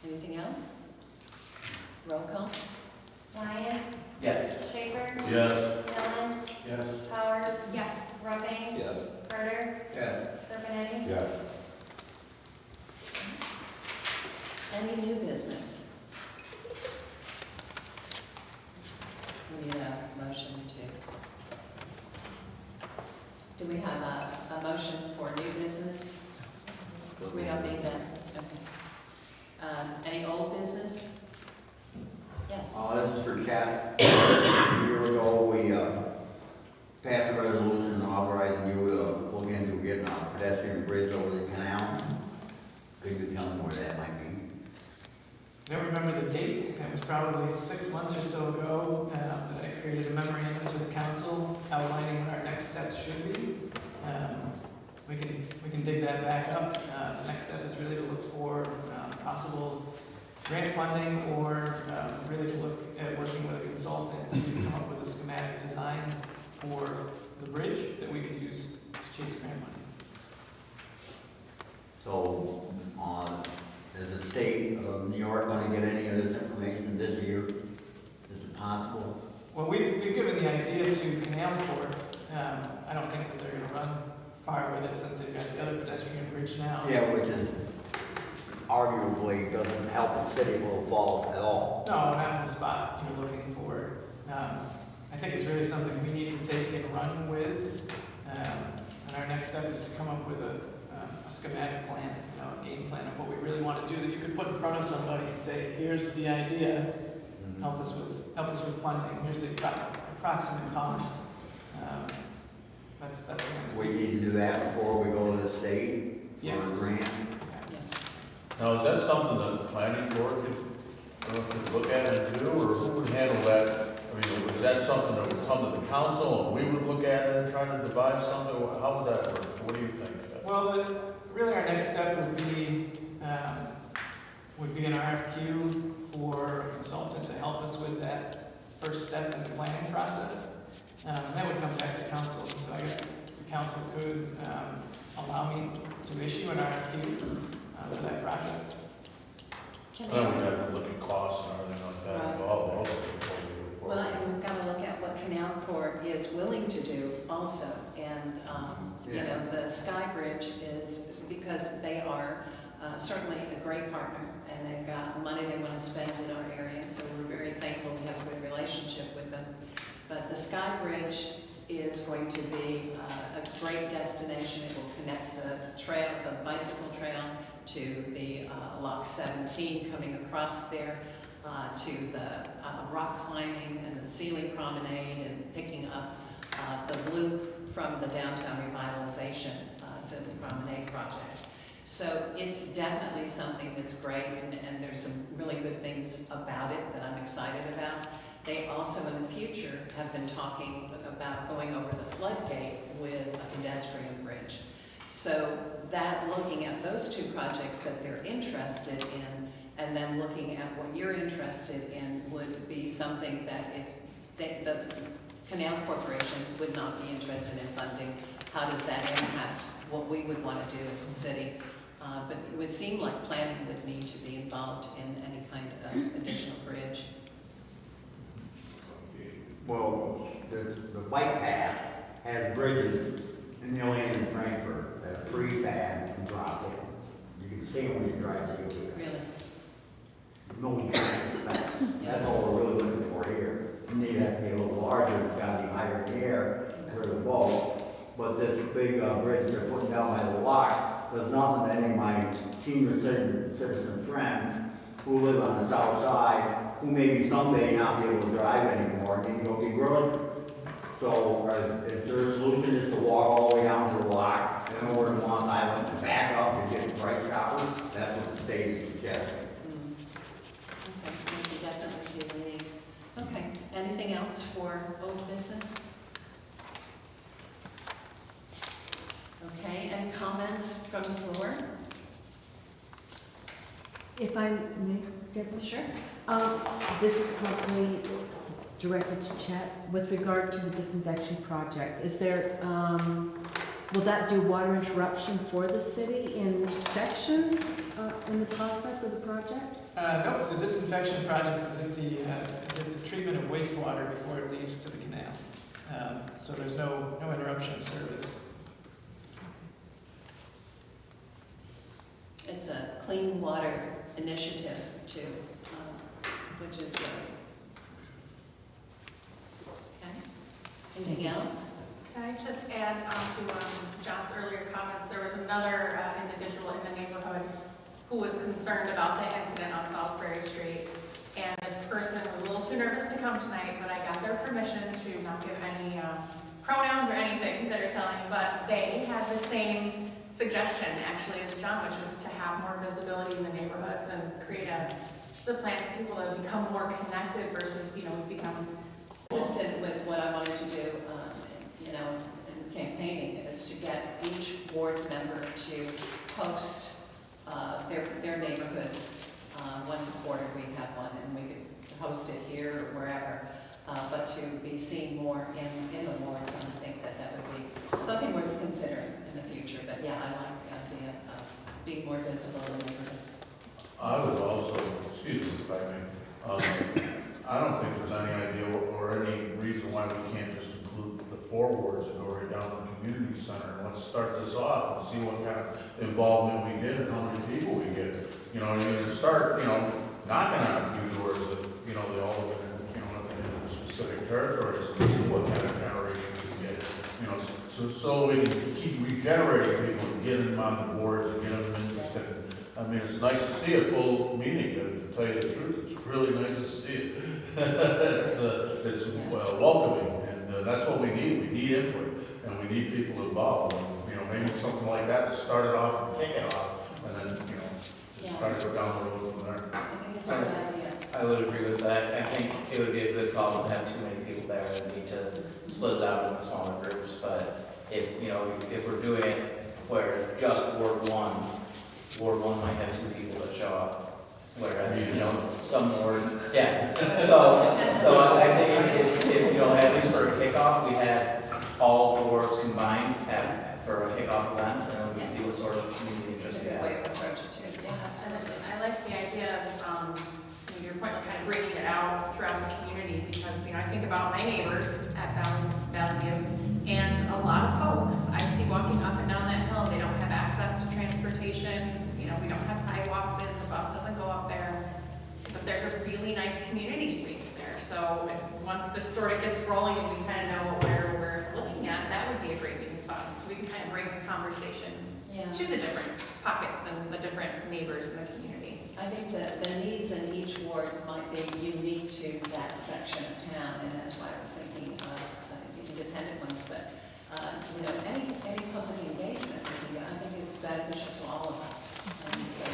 Anything else? Roll call? Lyon, Yes. Schaefer, Yes. Dillon, Yes. Powers, Yes. Ruffing, Yes. Carter, Yeah. Carpenetti. Yeah. Any new business? Yes. This is for Chad. A year ago, we passed a resolution authorizing you to look into getting a pedestrian bridge over the canal. Could you tell me where that might be? I don't remember the date. It was probably 6 months or so ago that I created a memorandum to the council outlining what our next steps should be. We can dig that back up. The next step is really to look for possible grant funding or really to look at working with a consultant to come up with a schematic design for the bridge that we could use to chase grant money. So, is the state of New York going to get any of this information this year? Is it possible? Well, we've given the idea to Canal Corp. I don't think that they're going to run far with it since they've got the other pedestrian bridge now. Yeah, which is arguably doesn't help the city of Little Falls at all. No, not on the spot you're looking for. I think it's really something we need to take and run with. And our next step is to come up with a schematic plan, a game plan of what we really want to do that you could put in front of somebody and say, here's the idea, help us with funding, here's the approximate cost. That's the next We piece. need to do that before we go to the state Yes. for a grant. Now, is that something that the planning board could look at and do, or who would handle that? I mean, is that something that would come to the council and we would look at it and try to devise something? How would that work? What do you think? Well, really our next step would be an RFQ for a consultant to help us with that first step in the planning process. And that would come back to council. So I guess the council could allow me to issue an RFQ for that project. Can Then we- we'd have to look at costs and everything like that Right. involved also before we move Well, forward. and we've got to look at what Canal Corp is willing to do also. And, the Sky Bridge is, because they are certainly a great partner, and they've got money they want to spend in our area, so we're very thankful to have a good relationship with them. But the Sky Bridge is going to be a great destination. It will connect the trail, the bicycle trail, to the Lock 17 coming across there, to the rock climbing and the Sealy Promenade, and picking up the loop from the downtown revitalization Sealy Promenade project. So it's definitely something that's great, and there's some really good things about it that I'm excited about. They also in the future have been talking about going over the floodgate with a pedestrian bridge. So that, looking at those two projects that they're interested in, and then looking at what you're interested in, would be something that if the Canal Corporation would not be interested in funding, how does that impact what we would want to do as a city? But it would seem like planning would need to be involved in any kind of additional bridge. Well, the bike path has bridges in the lane in Frankfurt that are prefab and drop in. You can see them when you drive through it. Really? No one can expect. That's all we're really looking for here. You need that to be a little larger, it's gotta be higher in the air for the boat. But this big bridge they're putting down by the lock does nothing to any of my senior citizen friends who live on the south side, who maybe someday not be able to drive anymore, need to go get groceries. So, if their solution is to walk all the way down to the lock, in order to Long Island and back up and get Price Chopper, that's what the state is suggesting. Okay, we can definitely see the need. Okay, anything else for old business? Okay, any comments from the floor? If I may, Deborah? Sure. This is probably directed to Chet with regard to the disinfection project. Is there, will that do water interruption for the city in sections in the process of the project? No, the disinfection project is at the treatment of wastewater before it leaves to the canal. So there's no interruption of service. It's a clean water initiative too, which is great. Okay, anything else? Can I just add on to John's earlier comments, there was another individual in the neighborhood who was concerned about the incident on Salisbury Street. And this person was a little come tonight, but I got their permission to not give any pronouns or anything that are telling, but they had the same suggestion actually as John, which is to have more visibility in the neighborhoods and create just a plan for people to become more connected versus, we've become. Consistent with what I wanted to do, in campaigning, is to get each ward member to post their neighborhoods. Once a quarter we have one, and we could host it here or wherever. But to be seen more in the wards, and I think that would be something worth considering in the future. But yeah, I like the idea of being more visible in neighborhoods. I would also, excuse me if I may, I don't think there's any idea or any reason why we can't just include the 4 wards and go right down to the community center. And let's start this off and see what kind of involvement we get and how many people we get. You know, and you start, knocking on a few doors of, they all live in specific territories and see what kind of generation we can get. So we can keep regenerating people and get them on the boards and get them interested. I mean, it's nice to see a full meeting, to tell you the truth. It's really nice to see it. it's welcoming, and that's what we need. We need input, and we need people involved. And, maybe something like that to start it off and kick it off, and then, just try to go down the road from there. I think it's a good idea. I would agree with that. I think it would be a good call to have too many people there and need to split it out into smaller groups. But if we're doing it where just Ward 1 might have 2 people that show up, whereas, some wards, yeah. So I think if at least for a kickoff, we had all the wards combined for a kickoff event, and then we can see what sort of community interest we It's a good have. way to approach it too. Yeah, absolutely. I like the idea of, your point of kind of bringing it out throughout the community, because, I think about my neighbors at Valley View, and a lot of folks I see walking up and down that hill, they don't have access to transportation, we don't have sidewalks in, the bus doesn't go up there, but there's a really nice community space there. So once this sort of gets rolling and we kind of know where we're looking at, that would be a great meeting spot. So we can kind of bring the conversation to the different pockets and the different neighbors in the community. I think that the needs in each ward might be unique to that section of town, and that's why I was thinking of independent ones. But any public engagement, I think is beneficial to all of us. And so,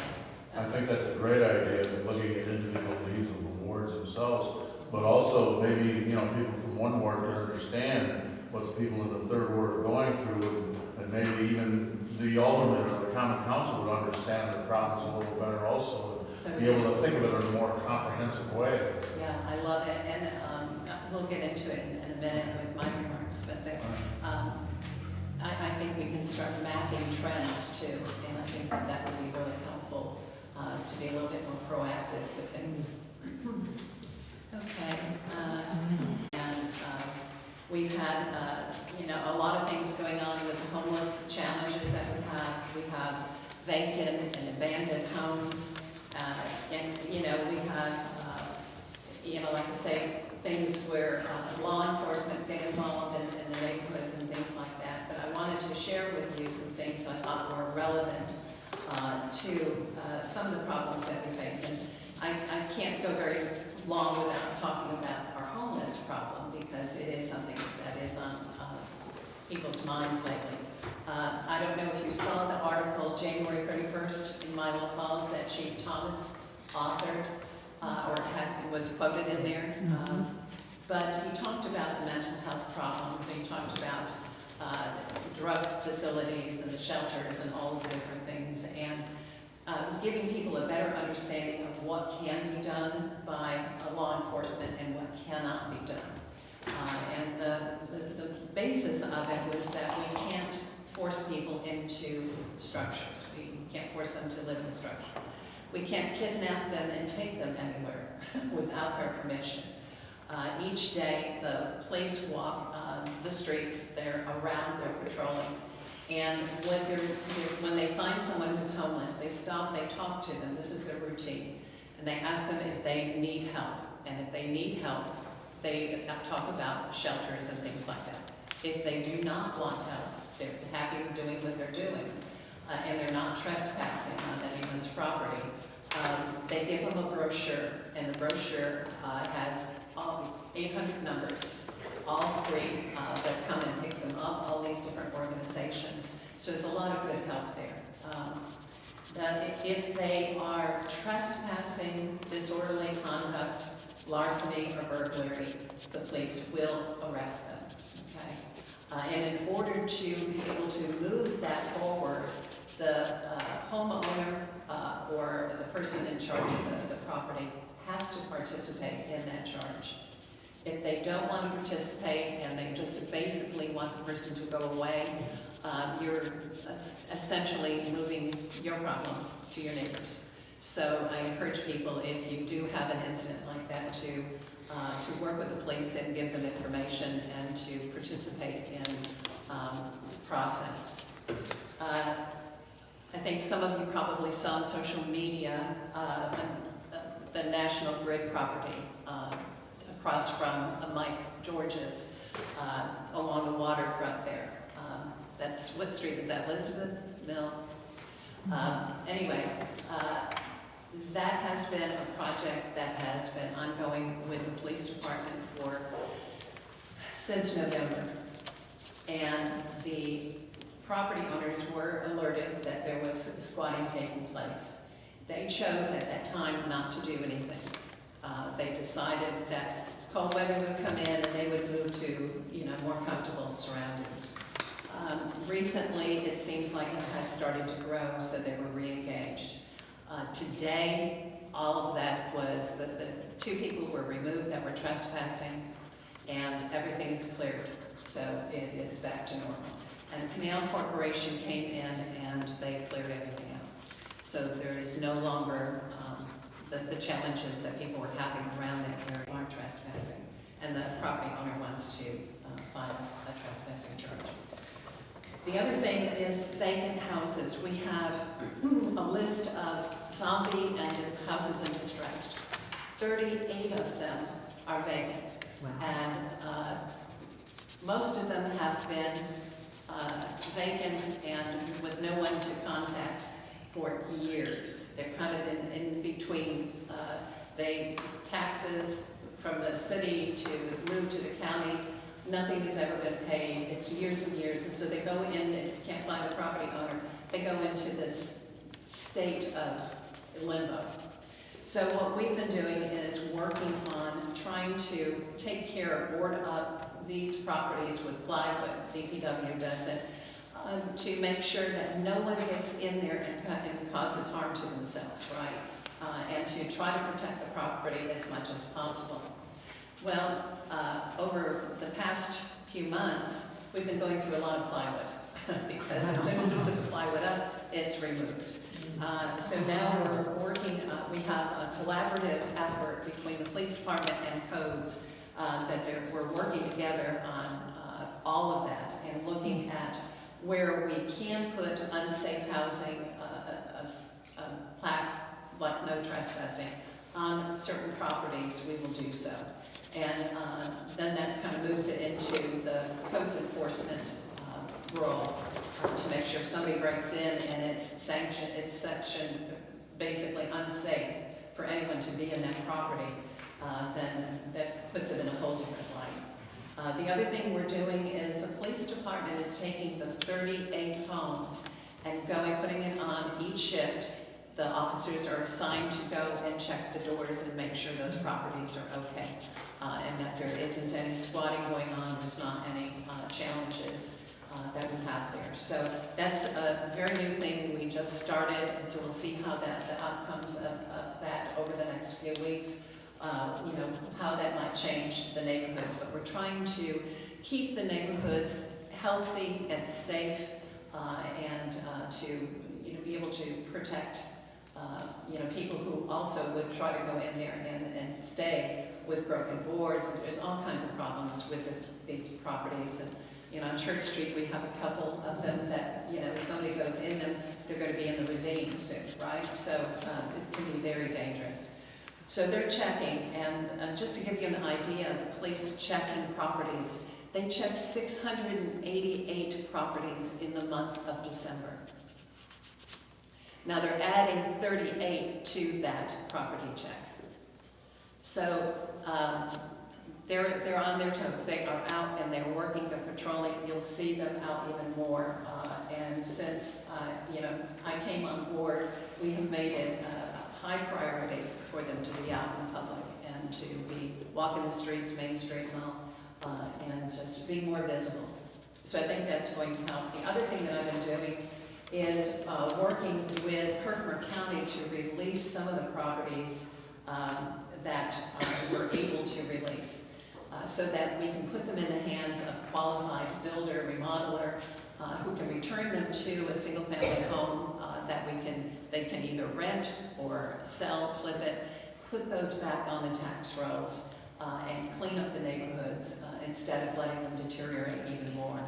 I think that's a great idea, looking at individual needs of the wards themselves, but also maybe, people from one ward can understand what the people in the 3rd ward are going through, and maybe even the alderman or the common council would understand their problems a little better also, so and be able to think of it in a more comprehensive way. yeah, I love it, and we'll get into it in a minute with my remarks, but I think we can start mapping trends too, and I think that would be really helpful to be a little bit more proactive with things. Okay, and we've had a lot of things going on with the homeless challenges that we have. We have vacant and abandoned homes, and we have like I say, things where law enforcement get involved in the neighborhoods and things like that. But I wanted to share with you some things I thought were relevant to some of the problems that we face. And I can't go very long without talking about our homeless problem, because it is something that is on people's minds lately. I don't know if you saw the article January 31st in Milo Falls that Chief Thomas authored, or was quoted in there. But he talked about the mental health problems, and he talked about drug facilities and the shelters and all of the different things, and giving people a better understanding of what can be done by law enforcement and what cannot be done. And the basis of it was that we can't force people into structures. We can't force them to live in structure. We can't kidnap them and take them anywhere without their permission. Each day, the police walk the streets, they're around, they're patrolling. And when they find someone who's homeless, they stop, they talk to them, this is their routine. And they ask them if they need help. And if they need help, they talk about shelters and things like that. If they do not want help, they're happy with doing what they're doing, and they're not trespassing on anyone's property, they give them a brochure, and the brochure has all 800 numbers, all three that come and pick them up, all these different organizations. So there's a lot of good help there. That if they are trespassing, disorderly conduct, larceny, or burglary, the police will arrest them, okay? And in order to be able to move that forward, the homeowner or the person in charge of the property has to participate in that charge. If they don't want to participate and they just basically want the person to go away, you're essentially moving your problem to your neighbors. So I encourage people, if you do have an incident like that, to work with the police and give them information and to participate in the process. I think some of you probably saw on social media the National Grid property across from Mike George's along the waterfront there. That's, what street is that, Elizabeth Mill? Anyway, that has been a project that has been ongoing with the police department since November. And the property owners were alerted that there was squatting taking place. They chose at that time not to do anything. They decided that cold weather would come in and they would move to, more comfortable surroundings. Recently, it seems like it has started to grow, so they were re-engaged. Today, all of that was, the two people were removed that were trespassing, and everything is cleared, so it is back to normal. And Canal Corporation came in and they cleared everything out. So there is no longer the challenges that people were having around that area are trespassing. And the property owner wants to file a trespassing charge. The other thing is vacant houses. We have a list of zombie and houses in distress. 38 of them are vacant. Wow. And most of them have been vacant and with no one to contact for years. They're kind of in between. Taxes from the city to move to the county, nothing has ever been paid. It's years and years. And so they go in, and if you can't find the property owner, they go into this state of limbo. So what we've been doing is working on trying to take care, board up these properties with plywood, DPW does it, to make sure that no one gets in there and causes harm to themselves, right? And to try to protect the property as much as possible. Well, over the past few months, we've been going through a lot of plywood because as soon as we put the plywood up, it's removed. So now we're working, we have a collaborative effort between the police department and codes we're working together on all of that and looking at where we can put unsafe housing, a plaque like no trespassing on certain properties, we will do so. And then that kind of moves it into the codes enforcement role to make sure if somebody breaks in and it's section basically unsafe for anyone to be in that property, then that puts it in a whole different light. The other thing we're doing is the police department is taking the 38 homes and putting it on each shift. The officers are assigned to go and check the doors and make sure those properties are okay, and that there isn't any squatting going on, there's not any challenges that we have there. So that's a very new thing we just started, and so we'll see how the outcomes of that over the next few weeks, how that might change the neighborhoods. But we're trying to keep the neighborhoods healthy and safe, and to be able to protect people who also would try to go in there and stay with broken boards. And there's all kinds of problems with these properties. And on Church Street, we have a couple of them that, if somebody goes in them, they're going to be in the ravine soon, right? So it can be very dangerous. So they're checking, and just to give you an idea of the police checking properties, they checked 688 properties in the month of December. Now they're adding 38 to that property check. So they're on their toes. They are out and they're working, they're patrolling. You'll see them out even more. And since, I came on board, we have made it a high priority for them to be out in public and to be walking the streets, Main Street and all, and just be more visible. So I think that's going to help. The other thing that I've been doing is working with Herkimer County to release some of the properties that we're able to release, so that we can put them in the hands of qualified builder, remodeler, who can return them to a single-family home that they can either rent or sell, flip it, put those back on the tax rolls, and clean up the neighborhoods instead of letting them deteriorate even more.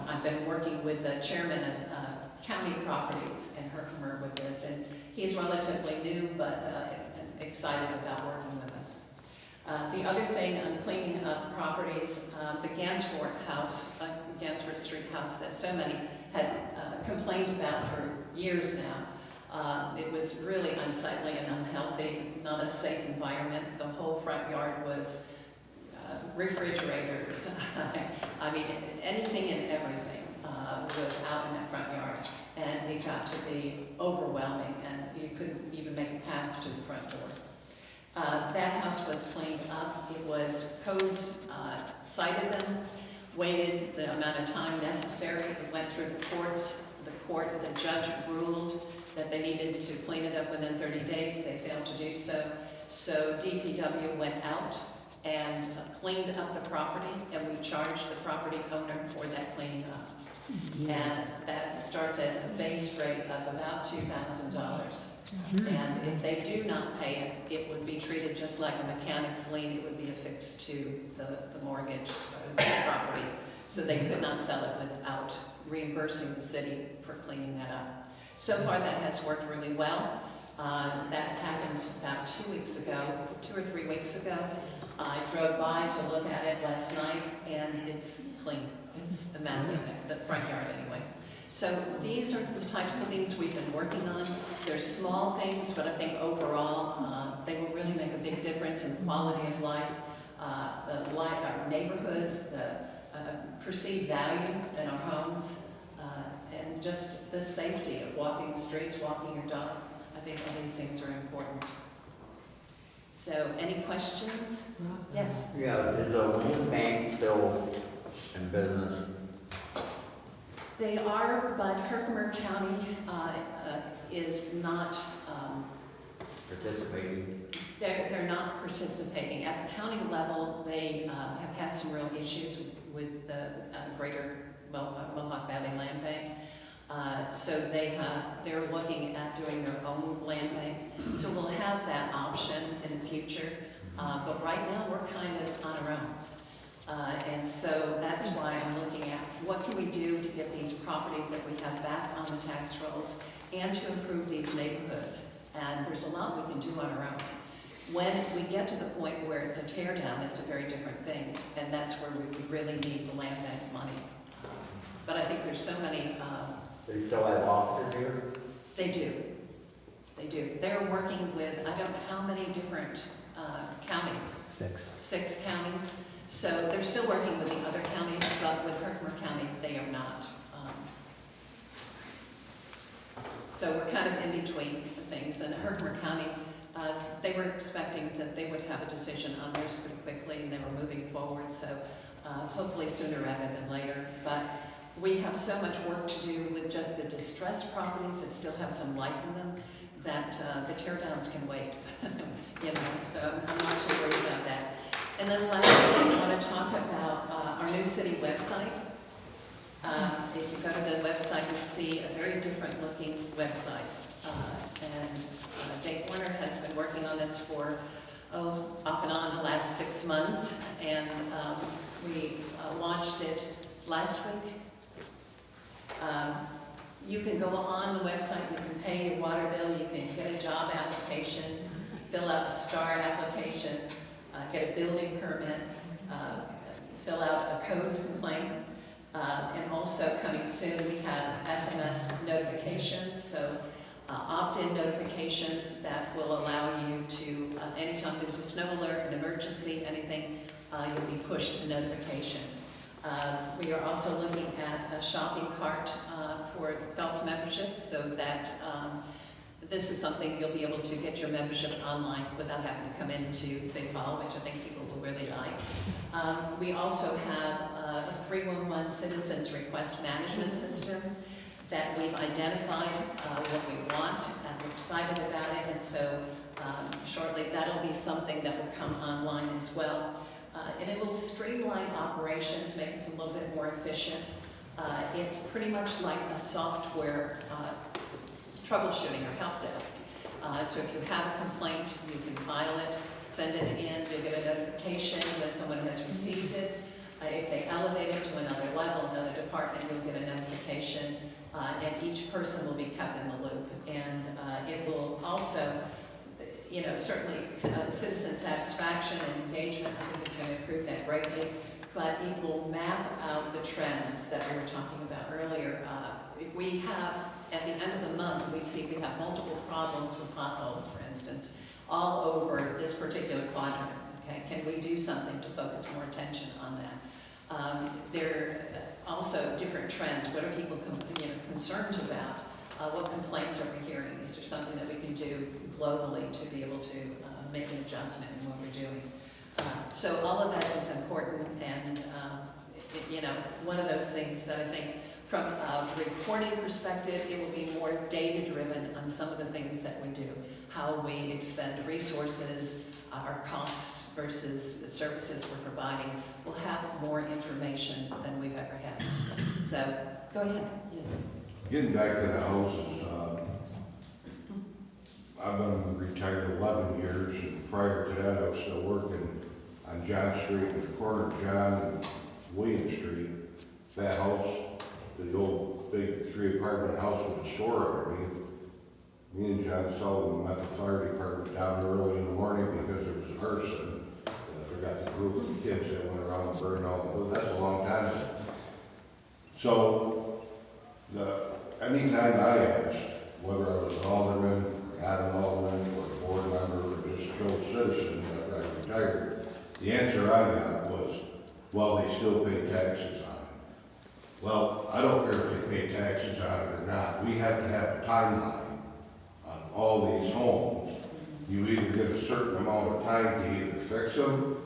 I've been working with the chairman of county properties in Herkimer with this, and he's relatively new, but excited about working with us. The other thing on cleaning up properties, the Gansford house, Gansford Street house that so many had complained about for years now. It was really unsightly and unhealthy, not a safe environment. The whole front yard was refrigerators. I mean, anything and everything was out in that front yard. And it got to be overwhelming, and you couldn't even make a path to the front door. That house was cleaned up. It was codes cited them, waited the amount of time necessary. It went through the courts. The judge ruled that they needed to clean it up within 30 days. They failed to do so. So DPW went out and cleaned up the property, and we charged the property owner for that cleaning up. And that starts as a base rate of about $2,000. And if they do not pay it, it would be treated just like a mechanic's lien. It would be affixed to the mortgage or the property. So they could not sell it without reimbursing the city for cleaning that up. So far that has worked really well. That happened about 2 weeks ago, 2 or 3 weeks ago. I drove by to look at it last night, and it's clean. It's immaculate, the front yard anyway. So these are the types of things we've been working on. They're small things, but I think overall they will really make a big difference in quality of life, our neighborhoods, the perceived value in our homes, and just the safety of walking the streets, walking your dog. I think all these things are important. So, any questions? Yes? Yeah, is the land bank still in business? They are, but Herkimer County is not, Participating? they're not participating. At the county level, they have had some real issues with the Greater Mohawk Valley Land Bank. So they're looking at doing their own land bank. So we'll have that option in the future. But right now, we're kind of on our own. And so that's why I'm looking at what can we do to get these properties that we have back on the tax rolls and to improve these neighborhoods. And there's a lot we can do on our own. When we get to the point where it's a tear down, it's a very different thing. And that's where we would really need the land bank money. But I think there's so many... They still have offices here? They do. They do. They're working with, I don't know how many different counties. 6. 6 counties. So they're still working with the other counties, but with Herkimer County, they are not. So we're kind of in between things. And Herkimer County, they were expecting that they would have a decision on theirs pretty quickly, and they were moving forward. So hopefully sooner rather than later. But we have so much work to do with just the distressed properties that still have some life in them that the tear downs can wait. So I'm not too worried about that. And then lastly, I want to talk about our new city website. If you go to the website, you'll see a very different looking website. And Dave Warner has been working on this for, off and on the last 6 months. And we launched it last week. You can go on the website, you can pay your water bill, you can get a job application, fill out a STAR application, get a building permit, fill out a codes complaint, and also coming soon we have SMS notifications. So opt-in notifications that will allow you to, anytime there's a snow alert, an emergency, anything, you'll be pushed a notification. We are also looking at a shopping cart for golf membership, so that this is something you'll be able to get your membership online without having to come into City Hall, which I think people will really like. We also have a 311 citizens request management system that we've identified what we want, and we're excited about it, and so shortly that'll be something that will come online as well. And it will streamline operations, make us a little bit more efficient. It's pretty much like a software troubleshooting or help desk. So if you have a complaint, you can file it, send it in, you'll get a notification when someone has received it. If they elevate it to another level, another department, you'll get a notification, and each person will be kept in the loop. And it will also, you know, certainly citizen satisfaction and engagement, I think it's going to improve that greatly, but it will map out the trends that we were talking about earlier. If we have, at the end of the month, we see we have multiple problems with potholes, for instance, all over this particular quadrant. Okay, can we do something to focus more attention on that? There are also different trends. What are people concerned about? What complaints are we hearing? Is there something that we can do globally to be able to make an adjustment in what we're doing? So all of that is important, and you know, one of those things that I think from a reporting perspective, it will be more data-driven on some of the things that we do, how we expend resources, our costs versus the services we're providing. We'll have more information than we've ever had. So go ahead. Yes. Getting back to the houses, I've been retired 11 years, and prior to that I was still working on John Street, at the corner of John and William Street. That house, the old big 3-apartment house with a store underneath. Me and John Sullivan met the fire department down early in the morning because there was arson. I forgot the group of kids that went around and burned all the wood. That's a long time ago. So, anytime I asked, whether I was an alderman, or not an alderman, or a board member, or just Joe citizen after I retired, the answer I got was, well, they still pay taxes on it. Well, I don't care if they pay taxes on it or not. We have to have a timeline on all these homes. You either get a certain amount of time to either fix them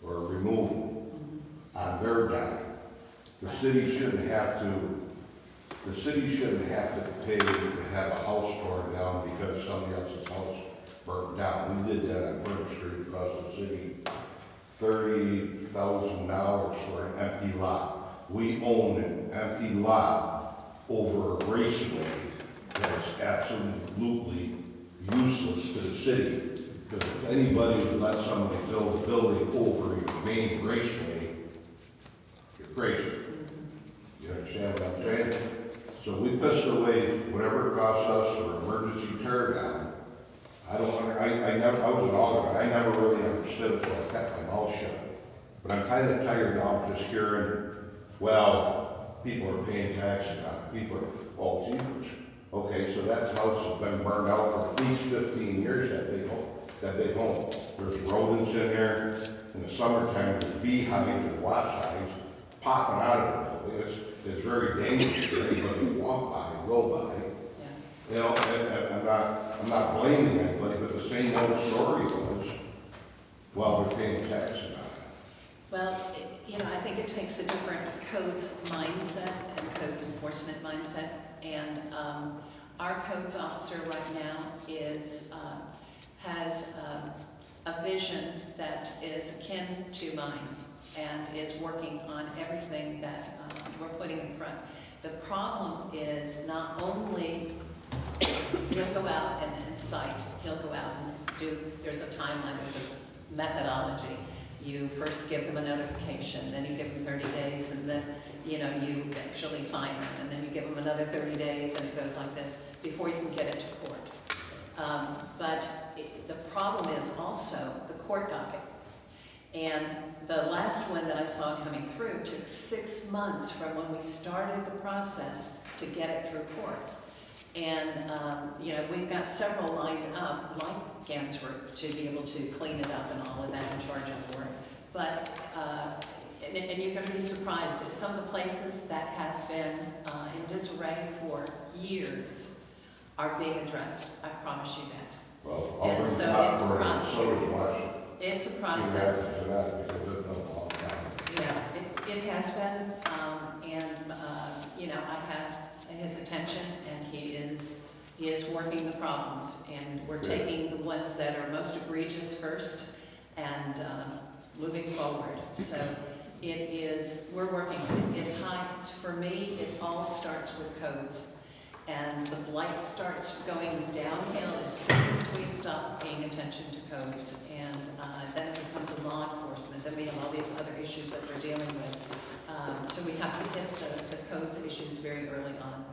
or remove them on their dime. The city shouldn't have to pay to have a house torn down because somebody else's house burned down. We did that on First Street. It cost the city $30,000 for an empty lot. We own an empty lot over a raceway that is absolutely useless to the city. Because if anybody would let somebody build a building over your main raceway, you're crazy. You understand what I'm saying? So we pissed away whatever it cost us for emergency tear down. I was an alderman, I never really understood it, so I kept my mouth shut. But I'm kind of tired now of just hearing, well, people are paying taxes on it. People are, oh, geez. Okay, so that house has been burned out for at least 15 years, that big home. There's rodents in there. In the summertime, there's beehives and wasp-hives popping out of the building. It's very dangerous for anybody to walk by and go by. Yeah. You know, and I'm not blaming anybody, but the same old story was, well, they're paying taxes on it. Well, you know, I think it takes a different codes mindset and codes enforcement mindset. And our codes officer right now has a vision that is akin to mine and is working on everything that we're putting in front. The problem is not only he'll go out and cite, he'll go out and do, there's a timeline, there's a methodology. You first give them a notification, then you give them 30 days, and then you actually fine them, and then you give them another 30 days, and it goes like this before you can get it to court. But the problem is also the court docket. And the last one that I saw coming through took 6 months from when we started the process to get it through court. And, you know, we've got several lined up, like Gansford, to be able to clean it up and all of that and charge them for it. But, and you're gonna be surprised at some of the places that have been in disarray for years are being addressed, I promise you that. Well, I'll And bring so the top it's a for it, process. so you watch it. It's a See what process. happens to that, because it's been a long time. Yeah, it has been, you know, I have his attention, and he is working the problems, and we're Good. taking the ones that are most egregious first, and moving forward. So we're working on it. It's high, for me, it all starts with codes. And the blight starts going downhill as soon as we stop paying attention to codes. And then it becomes a law enforcement. Then we have all these other issues that we're dealing with. So we have to hit the codes issues very early on.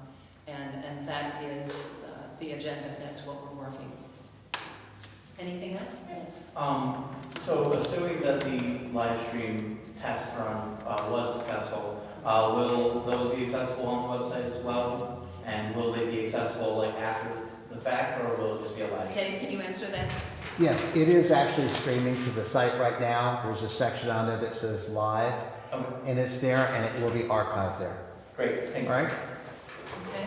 And that is the agenda. That's what we're working. Anything else? Yes. So assuming that the live stream test run was successful, will those be accessible on the website as well? And will they be accessible like after the fact, or will it just be a live stream? Dave, can you answer that? Yes, it is actually streaming to the site right now. There's a section on there that says live, Okay, and it's there, and it will be archived there. great, thank you. All right? Okay.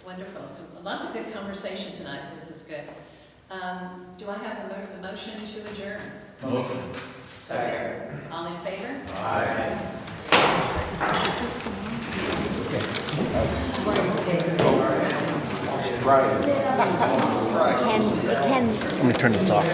Wonderful. So lots of good conversation tonight. This is good. Do I have a motion to adjourn? Motion. Second. All in favor? Aye. Let me turn this off.